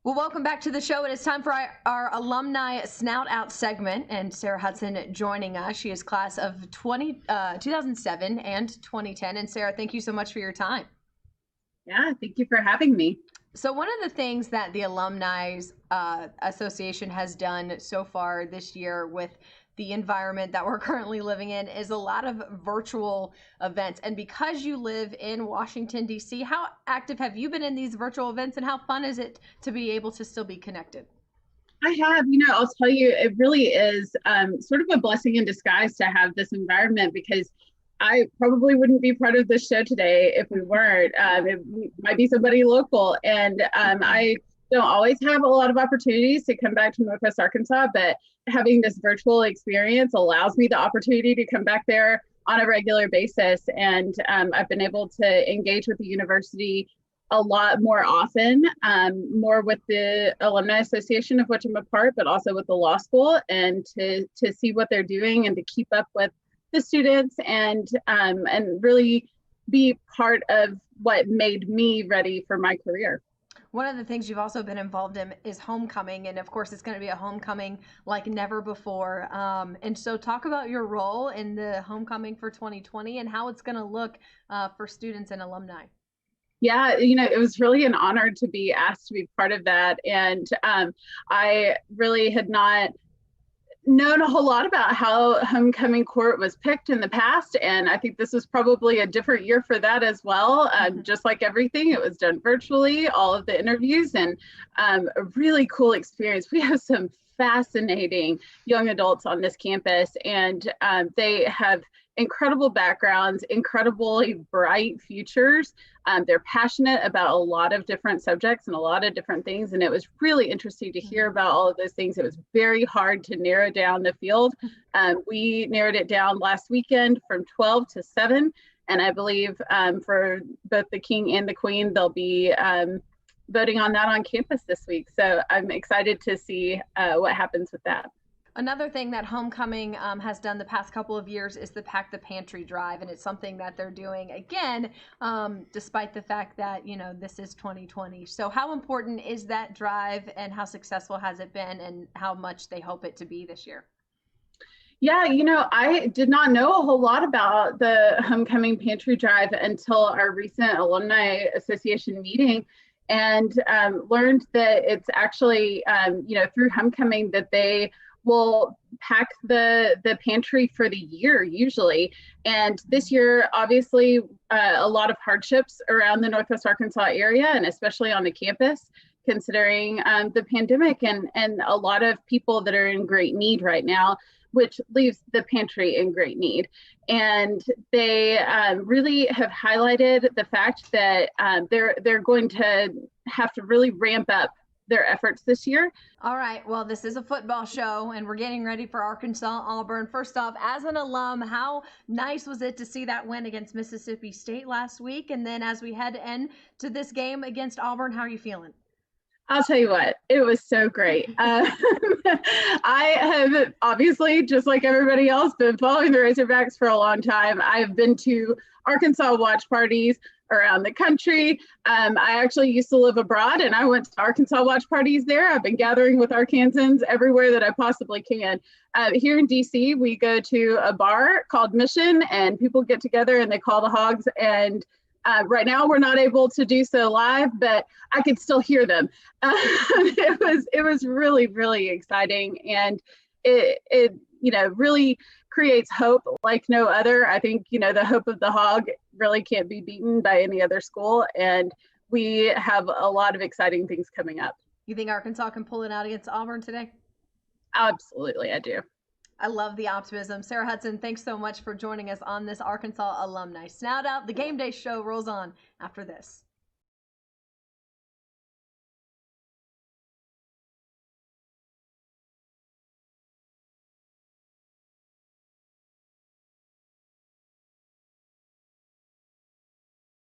Well, welcome back to the show. It is time for our Alumni Snoutout segment, and Sarah Hudson joining us. She is class of 2007 and 2010. And Sarah, thank you so much for your time. Yeah, thank you for having me. So one of the things that the Alumni Association has done so far this year with the environment that we're currently living in is a lot of virtual events. And because you live in Washington, D.C., how active have you been in these virtual events, and how fun is it to be able to still be connected? I have, I'll tell you, it really is sort of a blessing in disguise to have this environment because I probably wouldn't be part of this show today if we weren't. It might be somebody local. And I don't always have a lot of opportunities to come back to Northwest Arkansas, but having this virtual experience allows me the opportunity to come back there on a regular basis. And I've been able to engage with the university a lot more often, more with the Alumni Association of which I'm a part, but also with the law school, and to see what they're doing and to keep up with the students and really be part of what made me ready for my career. One of the things you've also been involved in is homecoming, and of course it's going to be a homecoming like never before. And so talk about your role in the homecoming for 2020 and how it's going to look for students and alumni. Yeah, it was really an honor to be asked to be part of that. And I really had not known a whole lot about how homecoming court was picked in the past, and I think this was probably a different year for that as well. Just like everything, it was done virtually, all of the interviews, and a really cool experience. We have some fascinating young adults on this campus, and they have incredible backgrounds, incredibly bright futures. They're passionate about a lot of different subjects and a lot of different things. And it was really interesting to hear about all of those things. It was very hard to narrow down the field. We narrowed it down last weekend from 12 to 7. And I believe for both the King and the Queen, they'll be voting on that on campus this week. So I'm excited to see what happens with that. Another thing that homecoming has done the past couple of years is the Pack the Pantry drive, and it's something that they're doing again, despite the fact that this is 2020. So how important is that drive, and how successful has it been, and how much they hope it to be this year? Yeah, I did not know a whole lot about the homecoming pantry drive until our recent Alumni Association meeting, and learned that it's actually through homecoming that they will pack the pantry for the year usually. And this year, obviously, a lot of hardships around the Northwest Arkansas area, and especially on the campus, considering the pandemic and a lot of people that are in great need right now, which leaves the pantry in great need. And they really have highlighted the fact that they're going to have to really ramp up their efforts this year. All right. Well, this is a football show, and we're getting ready for Arkansas Auburn. First off, as an alum, how nice was it to see that win against Mississippi State last week? And then as we head into this game against Auburn, how are you feeling? I'll tell you what, it was so great. I have obviously, just like everybody else, been following the Razorbacks for a long time. I've been to Arkansas watch parties around the country. I actually used to live abroad, and I went to Arkansas watch parties there. I've been gathering with Arkansans everywhere that I possibly can. Here in DC, we go to a bar called Mission, and people get together and they call the hogs. And right now we're not able to do so live, but I could still hear them. It was really, really exciting, and it really creates hope like no other. I think the hope of the hog really can't be beaten by any other school, and we have a lot of exciting things coming up. You think Arkansas can pull it out against Auburn today? Absolutely, I do. I love the optimism. Sarah Hudson, thanks so much for joining us on this Arkansas Alumni Snoutout. The Game Day show rolls on after this.